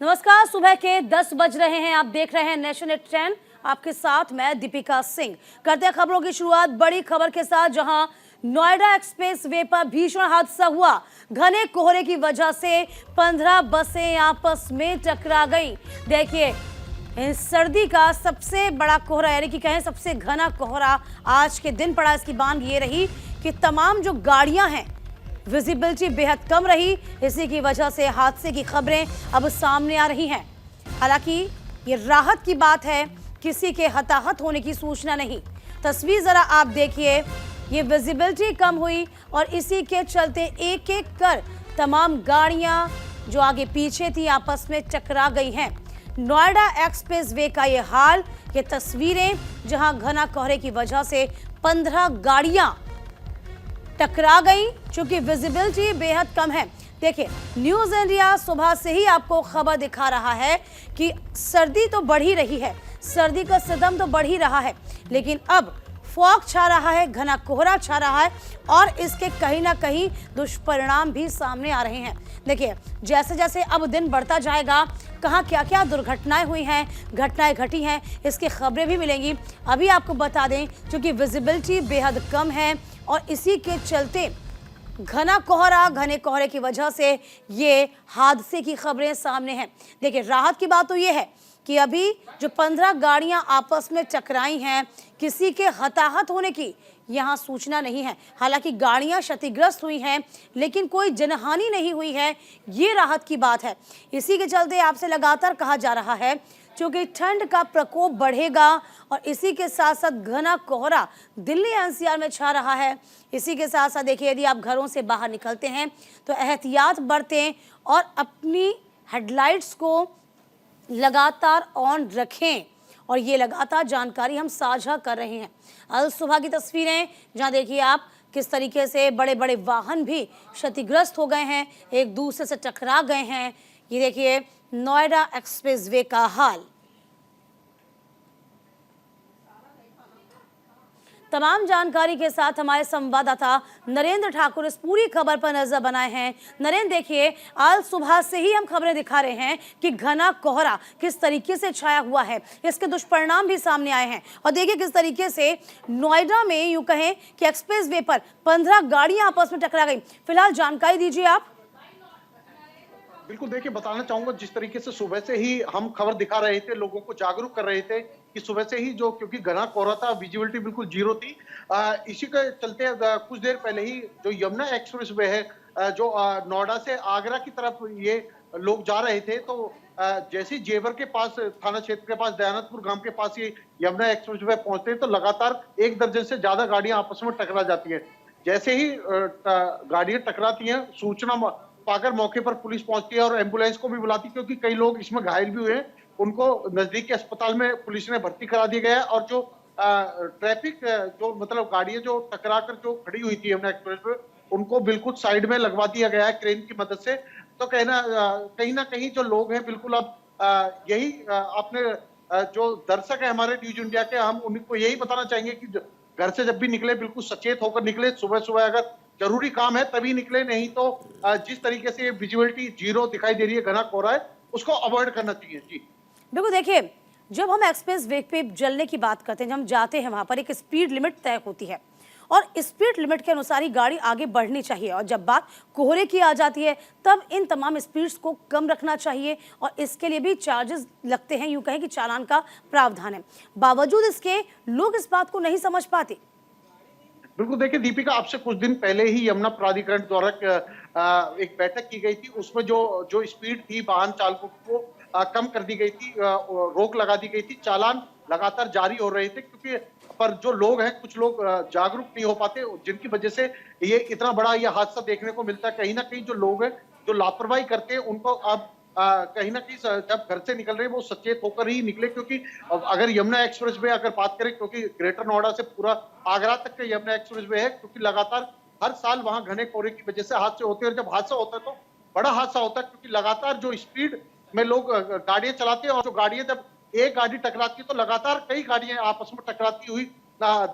नमस्कार, सुबह के 10 बज रहे हैं। आप देख रहे हैं नेशन 10। आपके साथ मैं दीपिका सिंह। करते हैं खबरों की शुरुआत बड़ी खबर के साथ, जहां नोएडा एक्सप्रेस वे पर भीषण हादसा हुआ। घने कोहरे की वजह से 15 बसें आपस में टकरा गईं। देखिए, इस सर्दी का सबसे बड़ा कोहरा, यानी कि कहें सबसे घना कोहरा आज के दिन पड़ा। इसकी बात ये रही कि तमाम जो गाड़ियां हैं, विजिबिलिटी बेहद कम रही। इसी की वजह से हादसे की खबरें अब सामने आ रही हैं। हालांकि ये राहत की बात है, किसी के हताहत होने की सूचना नहीं। तस्वीर जरा आप देखिए, ये विजिबिलिटी कम हुई और इसी के चलते एक एक कर तमाम गाड़ियां जो आगे पीछे थी आपस में टकरा गई हैं। नोएडा एक्सप्रेस वे का ये हाल, ये तस्वीरें जहां घना कोहरे की वजह से 15 गाड़ियां टकरा गई, चूंकि विजिबिलिटी बेहद कम है। देखिए, न्यूज़ इंडिया सुबह से ही आपको खबर दिखा रहा है कि सर्दी तो बढ़ ही रही है, सर्दी का सितम तो बढ़ ही रहा है, लेकिन अब फॉग छा रहा है, घना कोहरा छा रहा है और इसके कहीं ना कहीं दुष्परिणाम भी सामने आ रहे हैं। देखिए, जैसे जैसे अब दिन बढ़ता जाएगा, कहाँ क्या क्या दुर्घटनाएं हुई हैं, घटनाएं घटी हैं, इसकी खबरें भी मिलेंगी। अभी आपको बता दें, क्योंकि विजिबिलिटी बेहद कम है और इसी के चलते घना कोहरा, घने कोहरे की वजह से ये हादसे की खबरें सामने हैं। देखिए, राहत की बात तो ये है कि अभी जो 15 गाड़ियां आपस में टकराई हैं, किसी के हताहत होने की यहाँ सूचना नहीं है। हालांकि गाड़ियां क्षतिग्रस्त हुई हैं, लेकिन कोई जनहानि नहीं हुई है, ये राहत की बात है। इसी के चलते आपसे लगातार कहा जा रहा है, क्योंकि ठंड का प्रकोप बढ़ेगा और इसी के साथ साथ घना कोहरा दिल्ली एनसीआर में छा रहा है। इसी के साथ साथ देखिए, यदि आप घरों से बाहर निकलते हैं तो एहतियात बरतें और अपनी हेडलाइट्स को लगातार ऑन रखें। और ये लगातार जानकारी हम साझा कर रहे हैं। आज सुबह की तस्वीरें, जहां देखिए आप किस तरीके से बड़े बड़े वाहन भी क्षतिग्रस्त हो गए हैं, एक दूसरे से टकरा गए हैं। ये देखिए नोएडा एक्सप्रेस वे का हाल। तमाम जानकारी के साथ हमारे संवाददाता नरेंद्र ठाकुर इस पूरी खबर पर नजर बनाए हैं। नरेंद्र, देखिए, आज सुबह से ही हम खबरें दिखा रहे हैं कि घना कोहरा किस तरीके से छाया हुआ है, इसके दुष्परिणाम भी सामने आए हैं। और देखिए किस तरीके से नोएडा में यूं कहें कि एक्सप्रेस वे पर 15 गाड़ियां आपस में टकरा गई। फिलहाल जानकारी दीजिए आप। बिल्कुल, देखिए बताना चाहूंगा, जिस तरीके से सुबह से ही हम खबर दिखा रहे थे, लोगों को जागरूक कर रहे थे कि सुबह से ही जो, क्योंकि घना कोहरा था, विजिबिलिटी बिल्कुल जीरो थी। इसी के चलते कुछ देर पहले ही जो यमुना एक्सप्रेस वे है, जो नोएडा से आगरा की तरफ ये लोग जा रहे थे, तो जैसे ही जेवर के पास, थाना क्षेत्र के पास, दयानंदपुर गांव के पास ये यमुना एक्सप्रेस वे पहुंचते हैं तो लगातार 1 दर्जन से ज्यादा गाड़ियां आपस में टकरा जाती है। जैसे ही गाड़ियां टकराती हैं, सूचना पाकर मौके पर पुलिस पहुंचती है और एम्बुलेंस को भी बुलाती है, क्योंकि कई लोग इसमें घायल भी हुए हैं। उनको नजदीक के अस्पताल में पुलिस ने भर्ती करा दिया गया है। और जो ट्रैफिक, जो मतलब गाड़ियां जो टकरा कर जो खड़ी हुई थी यमुना एक्सप्रेस पे, उनको बिल्कुल साइड में लगवा दिया गया है क्रेन की मदद से। तो कहीं ना कहीं जो लोग हैं, बिल्कुल अब यही आपने जो दर्शक है हमारे न्यूज इंडिया के, हम उनको यही बताना चाहेंगे कि घर से जब भी निकले, बिल्कुल सचेत होकर निकले। सुबह सुबह अगर जरूरी काम है तभी निकले, नहीं तो जिस तरीके से विजिबिलिटी जीरो दिखाई दे रही है, घना कोहरा है, उसको अवॉइड करना चाहिए। जी बिल्कुल, देखिए, जब हम एक्सप्रेस वे पे चलने की बात करते हैं, जब हम जाते हैं वहां पर एक स्पीड लिमिट तय होती है और स्पीड लिमिट के अनुसार ही गाड़ी आगे बढ़नी चाहिए। और जब बात कोहरे की आ जाती है, तब इन तमाम स्पीड्स को कम रखना चाहिए और इसके लिए भी चार्जेस लगते हैं, यूं कहें कि चालान का प्रावधान है। बावजूद इसके लोग इस बात को नहीं समझ पाते। बिल्कुल, देखिए दीपिका, आपसे कुछ दिन पहले ही यमुना प्राधिकरण द्वारा एक बैठक की गई थी। उसमें जो जो स्पीड थी वाहन चालकों को कम कर दी गई थी, रोक लगा दी गई थी। चालान लगातार जारी हो रहे थे, क्योंकि पर जो लोग हैं, कुछ लोग जागरूक नहीं हो पाते, जिनकी वजह से ये इतना बड़ा ये हादसा देखने को मिलता है। कहीं ना कहीं जो लोग हैं, जो लापरवाही करते हैं, उनको अब कहीं ना कहीं जब घर से निकल रहे हैं, वो सचेत होकर ही निकले। क्योंकि अगर यमुना एक्सप्रेस वे अगर बात करें, क्योंकि ग्रेटर नोएडा से पूरा आगरा तक का यमुना एक्सप्रेस वे है, क्योंकि लगातार हर साल वहां घने कोहरे की वजह से हादसे होते हैं। और जब हादसा होता है तो बड़ा हादसा होता है, क्योंकि लगातार जो स्पीड में लोग गाड़ियां चलाते हैं, और जो गाड़ियां, जब एक गाड़ी टकराती है तो लगातार कई गाड़ियां आपस में टकराती हुई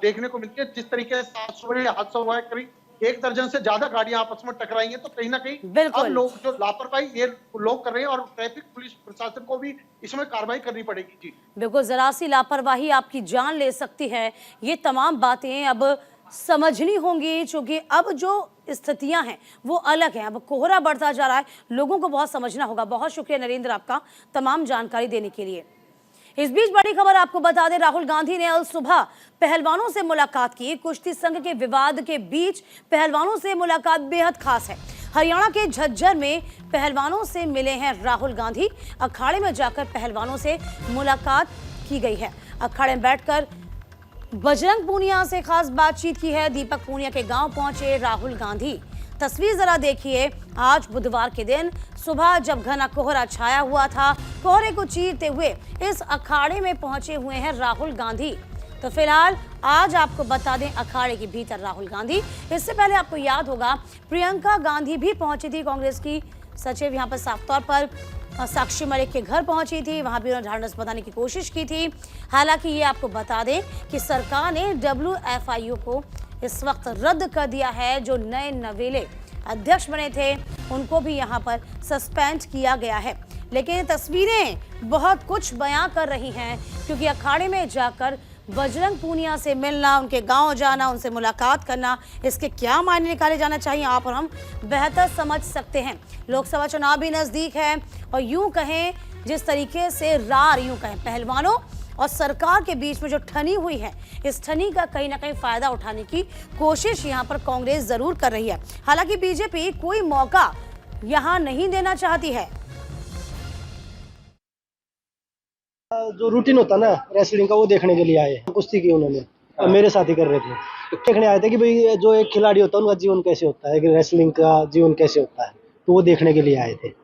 देखने को मिलती है। जिस तरीके से 7 सुबह हादसा हुआ है, करीब एक दर्जन से ज्यादा गाड़ियां आपस में टकराई हैं, तो कहीं ना कहीं बिल्कुल। अब लोग जो लापरवाही ये लोग कर रहे हैं और ट्रैफिक पुलिस प्रशासन को भी इसमें कार्रवाई करनी पड़ेगी। जी बिल्कुल, जरा सी लापरवाही आपकी जान ले सकती है। ये तमाम बातें अब समझनी होंगी, क्योंकि अब जो स्थितियां हैं वो अलग हैं। अब कोहरा बढ़ता जा रहा है, लोगों को बहुत समझना होगा। बहुत शुक्रिया नरेंद्र आपका तमाम जानकारी देने के लिए। इस बीच बड़ी खबर आपको बता दें, राहुल गांधी ने कल सुबह पहलवानों से मुलाकात की। कुश्ती संघ के विवाद के बीच पहलवानों से मुलाकात बेहद खास है। हरियाणा के झज्जर में पहलवानों से मिले हैं राहुल गांधी। अखाड़े में जाकर पहलवानों से मुलाकात की गई है। अखाड़े में बैठकर बजरंग पूनिया से खास बातचीत की है। दीपक पूनिया के गांव पहुंचे राहुल गांधी। तस्वीर जरा देखिए, आज बुधवार के दिन सुबह जब घना कोहरा छाया हुआ था, कोहरे को चीरते हुए इस अखाड़े में पहुंचे हुए हैं राहुल गांधी। तो फिलहाल आज आपको बता दें, अखाड़े के भीतर राहुल गांधी। इससे पहले आपको याद होगा प्रियंका गांधी भी पहुंची थी, कांग्रेस की सचिव यहाँ पर साफ तौर पर साक्षी मलिक के घर पहुंची थी। वहां भी उन्होंने ढांढस बंधाने की कोशिश की थी। हालांकि ये आपको बता दें कि सरकार ने WFIU को इस वक्त रद्द कर दिया है। जो नए नवेले अध्यक्ष बने थे उनको भी यहाँ पर सस्पेंड किया गया है। लेकिन ये तस्वीरें बहुत कुछ बयां कर रही हैं, क्योंकि अखाड़े में जाकर बजरंग पूनिया से मिलना, उनके गांव जाना, उनसे मुलाकात करना, इसके क्या मायने निकाले जाना चाहिए आप और हम बेहतर समझ सकते हैं। लोकसभा चुनाव भी नजदीक है और यूं कहें जिस तरीके से यूं कहें पहलवानों और सरकार के बीच में जो ठनी हुई है, इस ठनी का कहीं ना कहीं फायदा उठाने की कोशिश यहां पर कांग्रेस जरूर कर रही है। हालांकि बीजेपी कोई मौका यहां नहीं देना चाहती है। जो रूटीन होता ना रेसलिंग का, वो देखने के लिए आए। कुश्ती की उन्होंने और मेरे साथ ही कर रहे थे, तो देखने आए थे कि भाई जो एक खिलाड़ी होता है उनका जीवन कैसे होता है, रेसलिंग का जीवन कैसे होता है, तो वो देखने के लिए आए थे।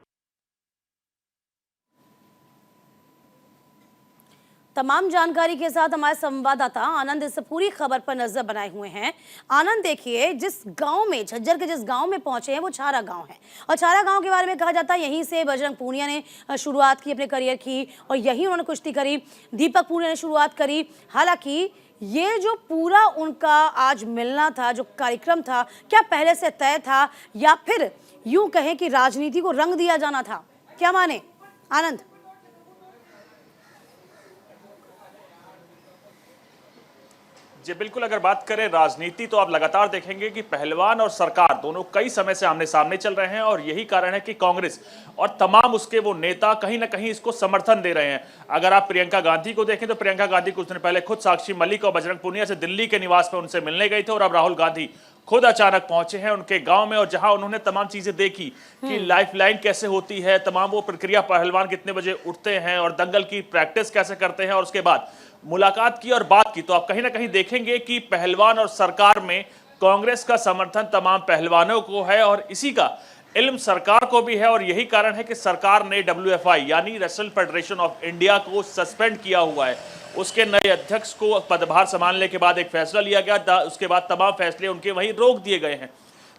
तमाम जानकारी के साथ हमारे संवाददाता आनंद इस पूरी खबर पर नजर बनाए हुए हैं। आनंद, देखिए, जिस गांव में, झज्जर के जिस गांव में पहुंचे हैं वो छारा गांव है, और छारा गांव के बारे में कहा जाता है यहीं से बजरंग पूनिया ने शुरुआत की अपने करियर की, और यहीं उन्होंने कुश्ती करी। दीपक पूनिया ने शुरुआत करी। हालांकि ये जो पूरा उनका आज मिलना था, जो कार्यक्रम था, क्या पहले से तय था या फिर यूं कहें कि राजनीति को रंग दिया जाना था? क्या माने आनंद? जी बिल्कुल, अगर बात करें राजनीति तो आप लगातार देखेंगे कि पहलवान और सरकार दोनों कई समय से आमने सामने चल रहे हैं, और यही कारण है कि कांग्रेस और तमाम उसके वो नेता कहीं ना कहीं इसको समर्थन दे रहे हैं। अगर आप प्रियंका गांधी को देखें तो प्रियंका गांधी कुछ दिन पहले खुद साक्षी मलिक और बजरंग पूनिया से दिल्ली के निवास पर उनसे मिलने गए थे, और अब राहुल गांधी खुद अचानक पहुंचे हैं उनके गांव में, और जहां उन्होंने तमाम चीजें देखी कि लाइफलाइन कैसे होती है, तमाम वो प्रक्रिया, पहलवान कितने बजे उठते हैं और दंगल की प्रैक्टिस कैसे करते हैं, और उसके बाद मुलाकात की और बात की, तो आप कहीं ना कहीं देखेंगे कि पहलवान और सरकार में कांग्रेस का समर्थन तमाम पहलवानों को है, और इसी का इल्म सरकार को भी है। और यही कारण है कि सरकार ने WFI यानी रेसलिंग फेडरेशन ऑफ इंडिया को सस्पेंड किया हुआ है। उसके नए अध्यक्ष को पदभार संभालने के बाद एक फैसला लिया गया, उसके बाद तमाम फैसले उनके वहीं रोक दिए गए हैं।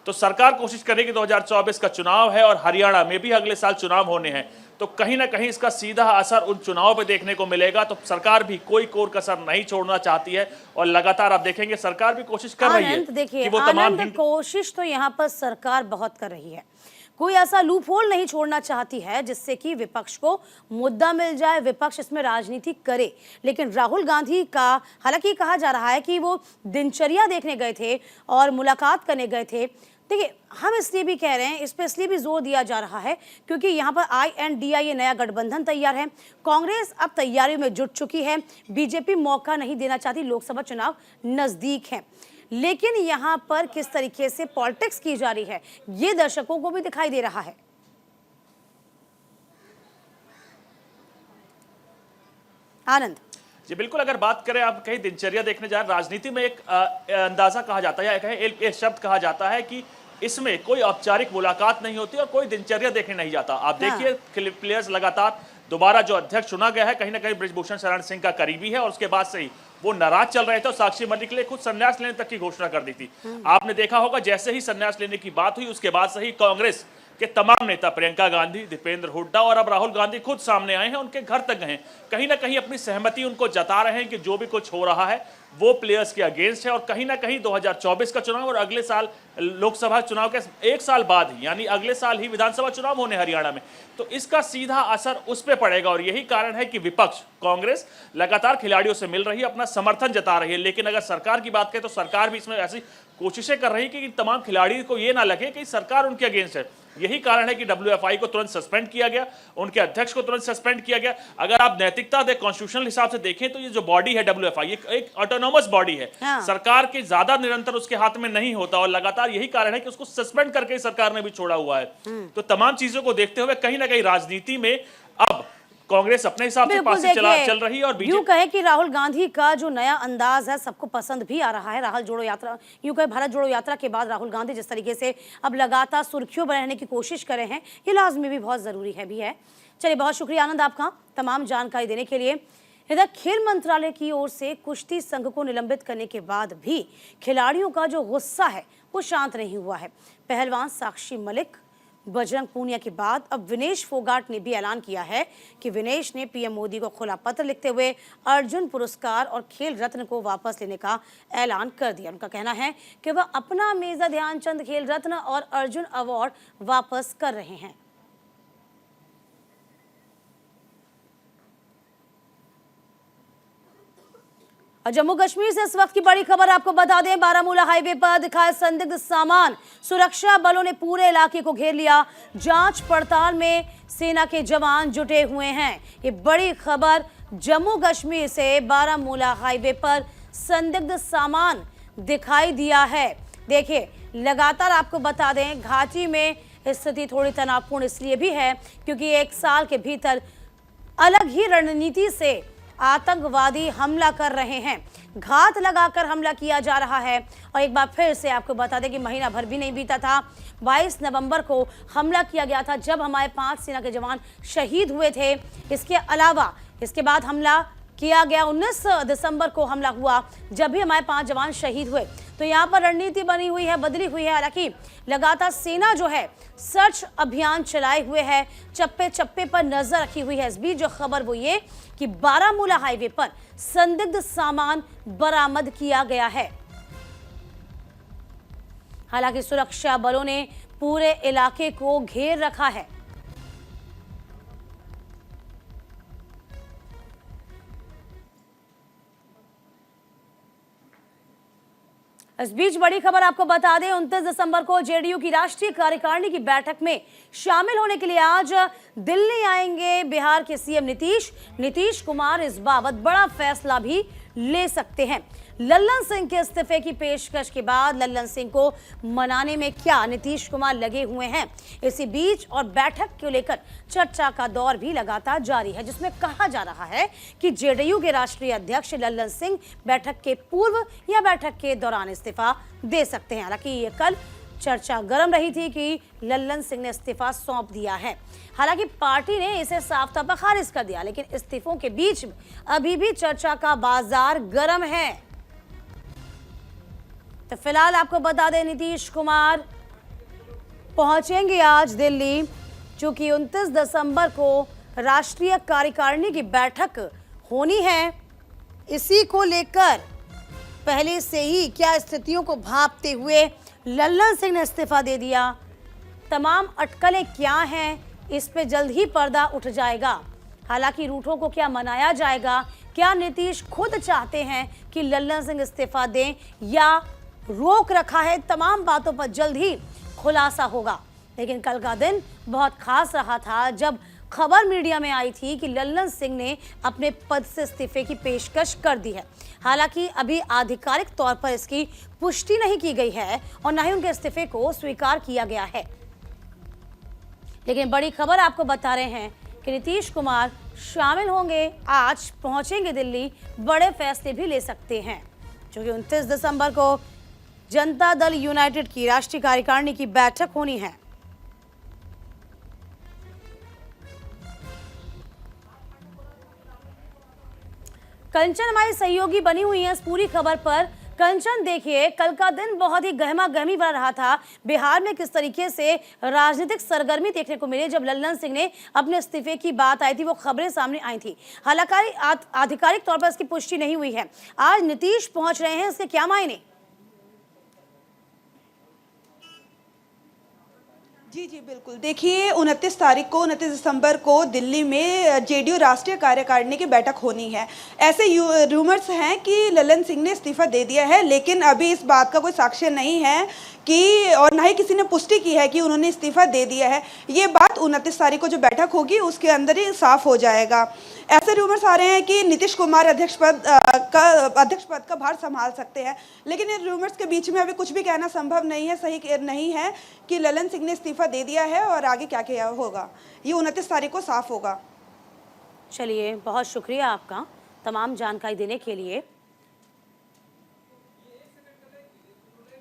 तो सरकार कोशिश करेगी, 2024 का चुनाव है और हरियाणा में भी अगले साल चुनाव होने हैं, तो कहीं ना कहीं इसका सीधा असर उन चुनावों पे देखने को मिलेगा। तो सरकार भी कोई कोर कसर नहीं छोड़ना चाहती है, और लगातार आप देखेंगे सरकार भी कोशिश कर रही है कि वो तमाम कोशिश तो यहाँ पर सरकार बहुत कर रही है। कोई ऐसा लूप होल नहीं छोड़ना चाहती है जिससे कि विपक्ष को मुद्दा मिल जाए, विपक्ष इसमें राजनीति करे। लेकिन राहुल गांधी का, हालांकि कहा जा रहा है कि वो दिनचर्या देखने गए थे और मुलाकात करने गए थे। देखिए, हम इसलिए भी कह रहे हैं, इस पर इसलिए भी जोर दिया जा रहा है क्योंकि यहाँ पर INDI ये नया गठबंधन तैयार है। कांग्रेस अब तैयारियों में जुट चुकी है। बीजेपी मौका नहीं देना चाहती, लोकसभा चुनाव नजदीक है। लेकिन यहाँ पर किस तरीके से पॉलिटिक्स की जा रही है, ये दर्शकों को भी दिखाई दे रहा है। आनंद जी बिल्कुल, अगर बात करें, आप कहीं दिनचर्या देखने जाए, राजनीति में एक अंदाजा कहा जाता है, एक शब्द कहा जाता है कि इसमें कोई औपचारिक मुलाकात नहीं होती और कोई दिनचर्या देखने नहीं जाता। आप देखिए प्लेयर्स लगातार दोबारा जो अध्यक्ष चुना गया है, कहीं ना कहीं बृजभूषण शरण सिंह का करीबी है, और उसके बाद से ही वो नाराज चल रहे थे और साक्षी मलिक के लिए खुद संन्यास लेने तक की घोषणा कर दी थी। आपने देखा होगा, जैसे ही संन्यास लेने की बात हुई उसके बाद से ही कांग्रेस कि तमाम नेता प्रियंका गांधी, दीपेंद्र हुड्डा और अब राहुल गांधी खुद सामने आए हैं, उनके घर तक गए हैं, कहीं ना कहीं अपनी सहमति उनको जता रहे हैं कि जो भी कुछ हो रहा है वो प्लेयर्स के अगेंस्ट है। और कहीं ना कहीं 2024 का चुनाव और अगले साल लोकसभा चुनाव के 1 साल बाद ही, यानी अगले साल ही विधानसभा चुनाव होने हरियाणा में, तो इसका सीधा असर उस पर पड़ेगा। और यही कारण है कि विपक्ष कांग्रेस लगातार खिलाड़ियों से मिल रही है, अपना समर्थन जता रही है। लेकिन अगर सरकार की बात करें तो सरकार भी इसमें ऐसी कोशिशें कर रही है कि तमाम खिलाड़ी को यह ना लगे कि सरकार उनके अगेंस्ट है। यही कारण है कि WFI को तुरंत सस्पेंड किया गया, उनके अध्यक्ष को तुरंत सस्पेंड किया गया। अगर आप नैतिकता दे, कॉन्स्टिट्यूशनल हिसाब से देखें तो ये जो बॉडी है WFI, ये एक ऑटोनोमस बॉडी है। हाँ। सरकार के ज्यादा निरंतर उसके हाथ में नहीं होता और लगातार यही कारण है कि उसको सस्पेंड करके सरकार ने भी छोड़ा हुआ है। तो तमाम चीजों को देखते हुए कहीं ना कहीं राजनीति में अब कांग्रेस अपने हिसाब से पास चल रही है और यूं कहे कि राहुल गांधी का जो नया अंदाज है सबको पसंद भी आ रहा है। राहुल जोड़ो यात्रा, यूं कहे भारत जोड़ो यात्रा के बाद राहुल गांधी जिस तरीके से अब लगातार सुर्खियों में रहने की कोशिश कर रहे हैं, ये लाजमी भी बहुत जरूरी है भी है। चलिए, बहुत शुक्रिया आनंद आपका तमाम जानकारी देने के लिए। इधर खेल मंत्रालय की ओर से कुश्ती संघ को निलंबित करने के बाद भी खिलाड़ियों का जो गुस्सा है वो शांत नहीं हुआ है। पहलवान साक्षी मलिक, बजरंग पूनिया के बाद अब विनेश फोगाट ने भी ऐलान किया है कि विनेश ने पीएम मोदी को खुला पत्र लिखते हुए अर्जुन पुरस्कार और खेल रत्न को वापस लेने का ऐलान कर दिया। उनका कहना है कि वह अपना मेजर ध्यानचंद खेल रत्न और अर्जुन अवार्ड वापस कर रहे हैं। और जम्मू कश्मीर से इस वक्त की बड़ी खबर आपको बता दें, बारामूला हाईवे पर दिखाए संदिग्ध सामान, सुरक्षा बलों ने पूरे इलाके को घेर लिया। जांच पड़ताल में सेना के जवान जुटे हुए हैं। ये बड़ी खबर जम्मू कश्मीर से बारामूला हाईवे पर संदिग्ध सामान दिखाई दिया है। देखिए, लगातार आपको बता दें, घाटी में स्थिति थोड़ी तनावपूर्ण इसलिए भी है क्योंकि 1 साल के भीतर अलग ही रणनीति से आतंकवादी हमला कर रहे हैं। घात लगाकर हमला किया जा रहा है। और एक बार फिर से आपको बता दें कि महीना भर भी नहीं बीता था, 22 नवंबर को हमला किया गया था जब हमारे 5 सेना के जवान शहीद हुए थे। इसके अलावा इसके बाद हमला किया गया, 19 दिसंबर को हमला हुआ जब भी हमारे 5 जवान शहीद हुए। तो यहाँ पर रणनीति बनी हुई है, बदली हुई है। हालांकि लगातार सेना जो है सर्च अभियान चलाए हुए है, चप्पे चप्पे पर नजर रखी हुई है। इस बीच जो खबर वो ये कि बारामूला हाईवे पर संदिग्ध सामान बरामद किया गया है। हालांकि सुरक्षा बलों ने पूरे इलाके को घेर रखा है। इस बीच बड़ी खबर आपको बता दें, 29 दिसंबर को जेडीयू की राष्ट्रीय कार्यकारिणी की बैठक में शामिल होने के लिए आज दिल्ली आएंगे बिहार के सीएम नीतीश कुमार। इस बाबत बड़ा फैसला भी ले सकते हैं। लल्लन सिंह के इस्तीफे की पेशकश के बाद लल्लन सिंह को मनाने में क्या नीतीश कुमार लगे हुए हैं। इसी बीच और बैठक को लेकर चर्चा का दौर भी लगातार जारी है, जिसमें कहा जा रहा है कि जेडीयू के राष्ट्रीय अध्यक्ष लल्लन सिंह बैठक के पूर्व या बैठक के दौरान इस्तीफा दे सकते हैं। हालांकि ये कल चर्चा गर्म रही थी कि लल्लन सिंह ने इस्तीफा सौंप दिया है। हालांकि पार्टी ने इसे साफ तौर पर खारिज कर दिया, लेकिन इस्तीफों के बीच अभी भी चर्चा का बाजार गर्म है। तो फिलहाल आपको बता दें, नीतीश कुमार पहुंचेंगे आज दिल्ली, चूंकि 29 दिसंबर को राष्ट्रीय कार्यकारिणी की बैठक होनी है। इसी को लेकर पहले से ही क्या स्थितियों को भांपते हुए लल्लन सिंह ने इस्तीफा दे दिया। तमाम अटकलें क्या हैं, इस पे जल्द ही पर्दा उठ जाएगा। हालांकि रूठों को क्या मनाया जाएगा, क्या नीतीश खुद चाहते हैं कि लल्लन सिंह इस्तीफा दें या रोक रखा है, तमाम बातों पर जल्द ही खुलासा होगा। लेकिन कल का दिन बहुत खास रहा था जब खबर मीडिया में आई थी कि लल्लन सिंह ने अपने पद से इस्तीफे की पेशकश कर दी है। हालांकि अभी आधिकारिक तौर पर इसकी पुष्टि नहीं की गई है और न ही उनके इस्तीफे को स्वीकार किया गया है। लेकिन बड़ी खबर आपको बता रहे हैं कि नीतीश कुमार शामिल होंगे, आज पहुंचेंगे दिल्ली, बड़े फैसले भी ले सकते हैं। क्योंकि 29 दिसंबर को जनता दल यूनाइटेड की राष्ट्रीय कार्यकारिणी की बैठक होनी है। कंचन हमारी सहयोगी बनी हुई है इस पूरी खबर पर। कंचन, देखिए कल का दिन बहुत ही गहमा गहमी भरा रहा था। बिहार में किस तरीके से राजनीतिक सरगर्मी देखने को मिली जब लल्लन सिंह ने अपने इस्तीफे की बात आई थी, वो खबरें सामने आई थी। हालांकि आधिकारिक तौर पर इसकी पुष्टि नहीं हुई है। आज नीतीश पहुंच रहे हैं, इसके क्या मायने? जी जी बिल्कुल। देखिए 29 दिसंबर को दिल्ली में जेडीयू राष्ट्रीय कार्यकारिणी की बैठक होनी है। ऐसे रूमर्स हैं कि लल्लन सिंह ने इस्तीफा दे दिया है, लेकिन अभी इस बात का कोई साक्ष्य नहीं है कि, और ना ही किसी ने पुष्टि की है कि उन्होंने इस्तीफा दे दिया है। ये बात 29 तारीख को जो बैठक होगी उसके अंदर ही साफ हो जाएगा। ऐसे रूमर्स आ रहे हैं कि नीतीश कुमार अध्यक्ष पद का भार संभाल सकते हैं, लेकिन इन रूमर्स के बीच में अभी कुछ भी कहना संभव नहीं है, सही नहीं है कि लल्लन सिंह ने इस्तीफा दे दिया है और आगे क्या क्या होगा, ये 29 तारीख को साफ होगा। चलिए, बहुत शुक्रिया आपका तमाम जानकारी देने के लिए।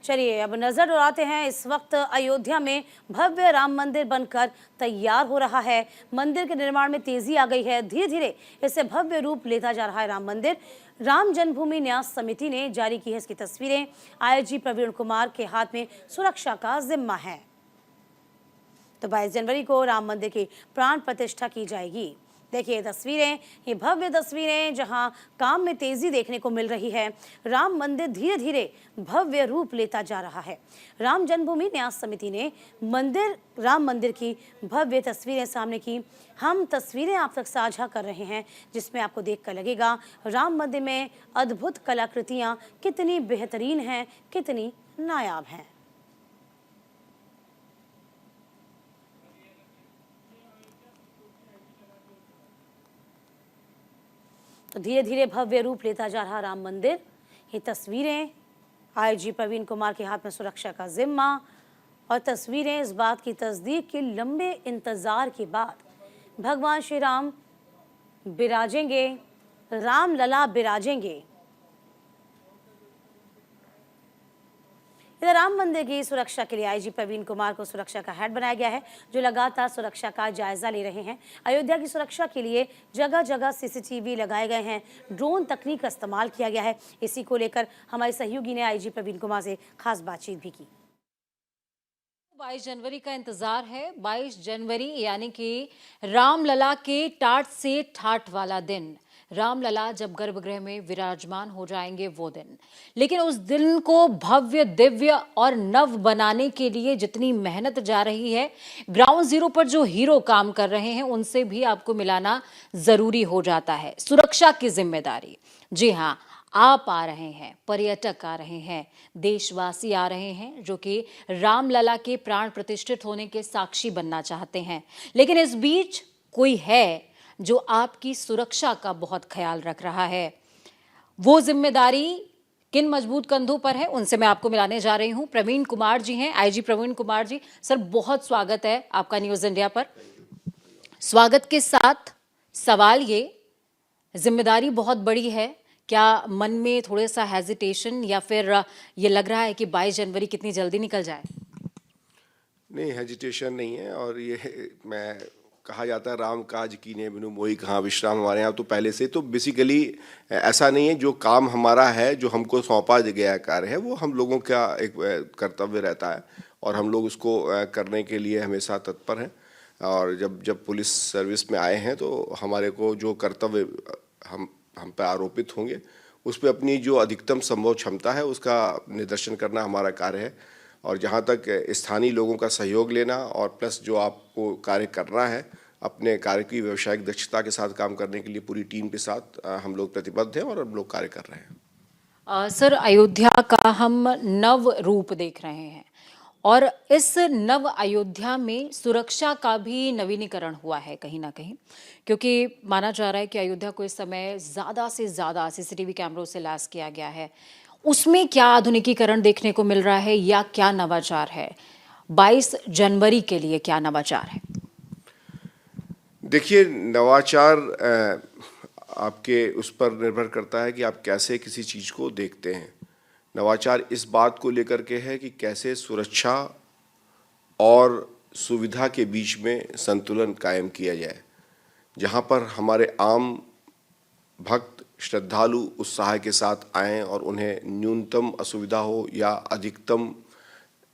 चलिए अब नजर दौड़ाते हैं। इस वक्त अयोध्या में भव्य राम मंदिर बनकर तैयार हो रहा है। मंदिर के निर्माण में तेजी आ गई है। धीरे धीरे इसे भव्य रूप लेता जा रहा है राम मंदिर। राम जन्मभूमि न्यास समिति ने जारी की है इसकी तस्वीरें। आईजी प्रवीण कुमार के हाथ में सुरक्षा का जिम्मा है। तो 22 जनवरी को राम मंदिर की प्राण प्रतिष्ठा की जाएगी। देखिए तस्वीरें, ये भव्य तस्वीरें जहां काम में तेजी देखने को मिल रही है। राम मंदिर धीरे धीरे भव्य रूप लेता जा रहा है। राम जन्मभूमि न्यास समिति ने राम मंदिर की भव्य तस्वीरें सामने की। हम तस्वीरें आप तक साझा कर रहे हैं जिसमें आपको देखकर लगेगा राम मंदिर में अद्भुत कलाकृतियां कितनी बेहतरीन हैं, कितनी नायाब हैं। तो धीरे धीरे भव्य रूप लेता जा रहा राम मंदिर। ये तस्वीरें, आईजी प्रवीण कुमार के हाथ में सुरक्षा का जिम्मा, और तस्वीरें इस बात की तस्दीक कि लंबे इंतजार के बाद भगवान श्री राम विराजेंगे, राम लला विराजेंगे। इधर राम मंदिर की सुरक्षा के लिए आईजी प्रवीण कुमार को सुरक्षा का हेड बनाया गया है, जो लगातार सुरक्षा का जायजा ले रहे हैं। अयोध्या की सुरक्षा के लिए जगह जगह सीसीटीवी लगाए गए हैं, ड्रोन तकनीक का इस्तेमाल किया गया है। इसी को लेकर हमारे सहयोगी ने आईजी प्रवीण कुमार से खास बातचीत भी की। 22 जनवरी का इंतजार है। 22 जनवरी यानी कि रामलला के टाट से ठाट वाला दिन, रामलला जब गर्भगृह में विराजमान हो जाएंगे वो दिन। लेकिन उस दिन को भव्य, दिव्य और नव बनाने के लिए जितनी मेहनत जा रही है, ग्राउंड जीरो पर जो हीरो काम कर रहे हैं उनसे भी आपको मिलाना जरूरी हो जाता है। सुरक्षा की जिम्मेदारी, जी हाँ, आप आ रहे हैं, पर्यटक आ रहे हैं, देशवासी आ रहे हैं जो कि रामलला के प्राण प्रतिष्ठित होने के साक्षी बनना चाहते हैं। लेकिन इस बीच कोई है जो आपकी सुरक्षा का बहुत ख्याल रख रहा है। वो जिम्मेदारी किन मजबूत कंधों पर है, उनसे मैं आपको मिलाने जा रही हूं। प्रवीण कुमार जी हैं, आईजी प्रवीण कुमार जी। सर, बहुत स्वागत है आपका न्यूज़ इंडिया पर। स्वागत के साथ सवाल ये, जिम्मेदारी बहुत बड़ी है, क्या मन में थोड़ा सा हेजिटेशन या फिर ये लग रहा है कि 22 जनवरी कितनी जल्दी निकल जाए? नहीं, हेजिटेशन नहीं है। और ये मैं कहा जाता है राम काज कीने बिनु मोहि कहाँ विश्राम, हमारे यहाँ तो पहले से तो बेसिकली ऐसा नहीं है। जो काम हमारा है, जो हमको सौंपा गया कार्य है, वो हम लोगों का एक कर्तव्य रहता है और हम लोग उसको करने के लिए हमेशा तत्पर हैं। और जब पुलिस सर्विस में आए हैं तो हमारे को जो कर्तव्य हम पे आरोपित होंगे उस पर अपनी जो अधिकतम संभव क्षमता है उसका निदर्शन करना हमारा कार्य है। और जहाँ तक स्थानीय लोगों का सहयोग लेना और प्लस जो आपको कार्य करना है, अपने कार्य की व्यावसायिक दक्षता के साथ काम करने के लिए पूरी टीम के साथ हम लोग प्रतिबद्ध हैं और हम लोग कार्य कर रहे हैं। सर, अयोध्या का हम नव रूप देख रहे हैं और इस नव अयोध्या में सुरक्षा का भी नवीनीकरण हुआ है कहीं ना कहीं, क्योंकि माना जा रहा है कि अयोध्या को इस समय ज़्यादा से ज़्यादा सीसीटीवी कैमरों से लैस किया गया है। उसमें क्या आधुनिकीकरण देखने को मिल रहा है या क्या नवाचार है? 22 जनवरी के लिए क्या नवाचार है? देखिए, नवाचार आपके उस पर निर्भर करता है कि आप कैसे किसी चीज़ को देखते हैं। नवाचार इस बात को लेकर के है कि कैसे सुरक्षा और सुविधा के बीच में संतुलन कायम किया जाए। जहाँ पर हमारे आम भक्त श्रद्धालु उत्साह के साथ आएं और उन्हें न्यूनतम असुविधा हो या अधिकतम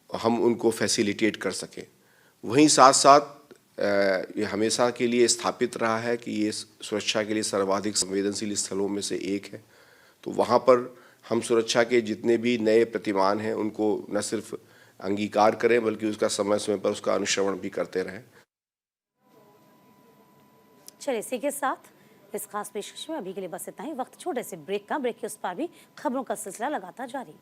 हम उनको फैसिलिटेट कर सकें। वहीं साथ साथ ये हमेशा के लिए स्थापित रहा है कि ये सुरक्षा के लिए सर्वाधिक संवेदनशील स्थलों में से एक है। तो वहाँ पर हम सुरक्षा के जितने भी नए प्रतिमान हैं उनको न सिर्फ अंगीकार करें बल्कि उसका समय समय पर उसका अनुश्रवण भी करते रहें। चलिए इसी के साथ इस खास पेशकश में अभी के लिए बस इतना ही। वक्त छोटे से ब्रेक का, ब्रेक के उस पार भी खबरों का सिलसिला लगातार जारी।